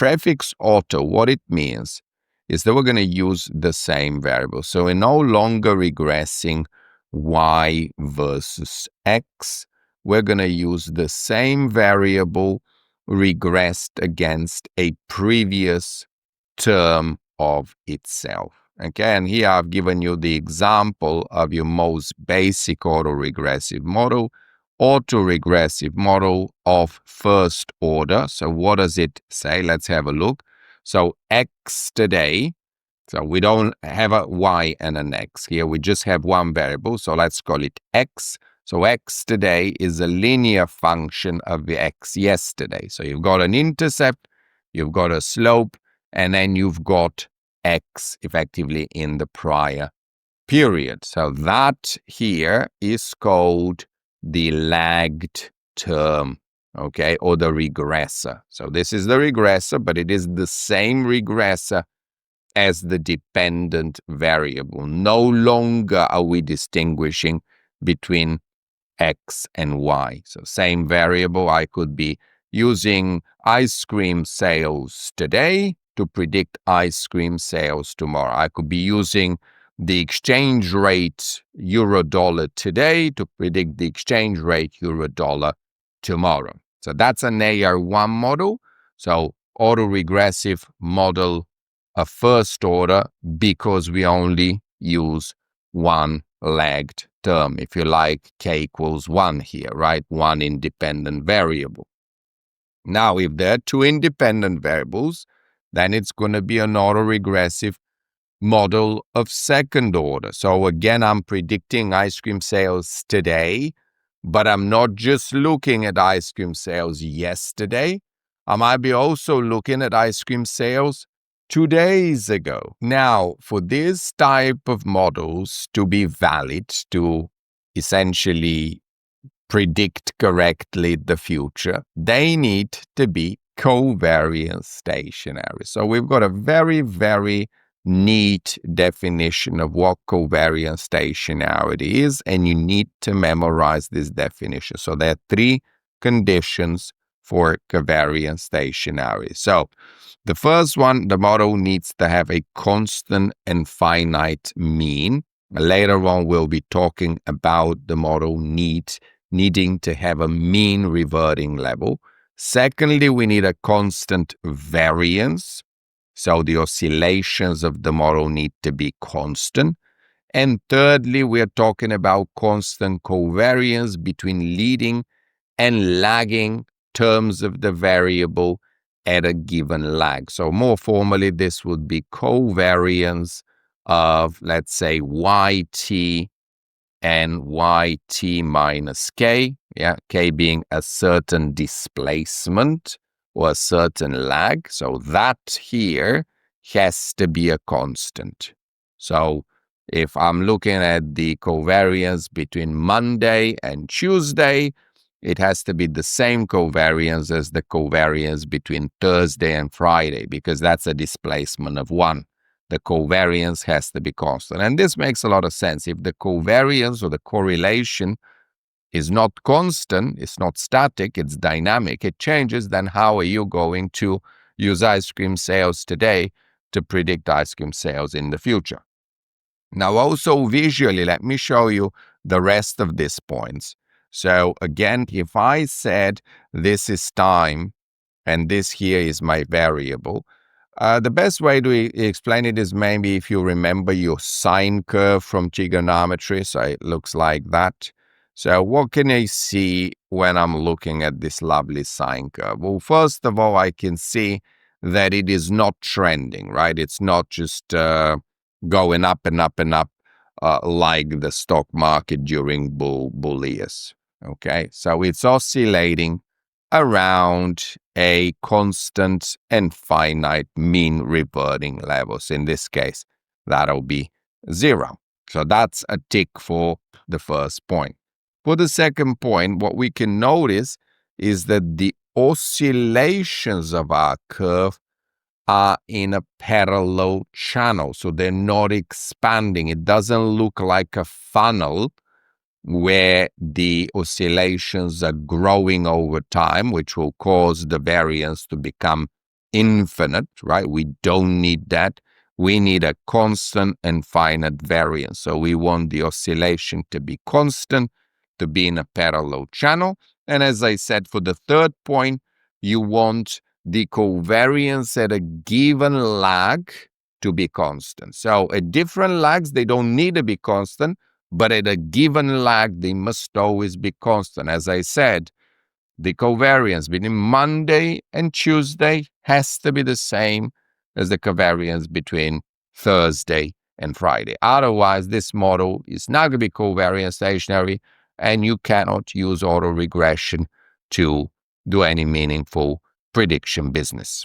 prefix auto, what it means is that we're going to use the same variable. So we're no longer regressing y versus x. We're going to use the same variable regressed against a previous term of itself. Okay, and here I've given you the example of your most basic autoregressive model. Autoregressive model of first order. So what does it say? Let's have a look. So x today, so we don't have a y and an x here. We just have one variable. So let's call it x. So x today is a linear function of the x yesterday. So you've got an intercept, you've got a slope, and then you've got x effectively in the prior period. So that here is called the lagged term, okay, or the regressor. So this is the regressor, but it is the same regressor as the dependent variable. No longer are we distinguishing between x and y. So same variable, I could be using ice cream sales today to predict ice cream sales tomorrow. I could be using the exchange rate euro-dollar today to predict the exchange rate euro-dollar tomorrow. So that's an AR1 model. So autoregressive model of first order because we only use one lagged term. If you like, k equals 1 here, right? One independent variable. Now, if there are two independent variables, then it's going to be an autoregressive model of second order. So again, I'm predicting ice cream sales today, but I'm not just looking at ice cream sales yesterday. I might be also looking at ice cream sales 2 days ago. Now, for this type of models to be valid, to essentially predict correctly the future, they need to be covariance stationary. So we've got a very, very neat definition of what covariance stationarity is, and you need to memorize this definition. So there are 3 conditions for covariance stationarity. So the first one, the model needs to have a constant and finite mean. Later on, we'll be talking about the model needing to have a mean reverting level. Secondly, we need a constant variance. So the oscillations of the model need to be constant. And thirdly, we are talking about constant covariance between leading and lagging terms of the variable at a given lag. So more formally, this would be covariance of, let's say, yt and yt minus k, k being a certain displacement or a certain lag. So that here has to be a constant. So if I'm looking at the covariance between Monday and Tuesday, it has to be the same covariance as the covariance between Thursday and Friday, because that's a displacement of 1. The covariance has to be constant. And this makes a lot of sense. If the covariance or the correlation is not constant, it's not static, it's dynamic, it changes, then how are you going to use ice cream sales today to predict ice cream sales in the future? Now also visually, let me show you the rest of these points. So again, if I said this is time and this here is my variable, the best way to explain it is maybe if you remember your sine curve from trigonometry. So it looks like that. So what can I see when I'm looking at this lovely sine curve? Well, first of all, I can see that it is not trending, right? It's not just going up and up and up like the stock market during bull years. Okay, so it's oscillating around a constant and finite mean reverting levels. In this case, that'll be 0. So that's a tick for the first point. For the second point, what we can notice is that the oscillations of our curve are in a parallel channel. So they're not expanding. It doesn't look like a funnel where the oscillations are growing over time, which will cause the variance to become infinite, right? We don't need that. We need a constant and finite variance. So we want the oscillation to be constant, to be in a parallel channel. And as I said, for the third point, you want the covariance at a given lag to be constant. So at different lags, they don't need to be constant, but at a given lag, they must always be constant. As I said, the covariance between Monday and Tuesday has to be the same as the covariance between Thursday and Friday. Otherwise, this model is not going to be covariance stationary, and you cannot use autoregression to do any meaningful prediction business.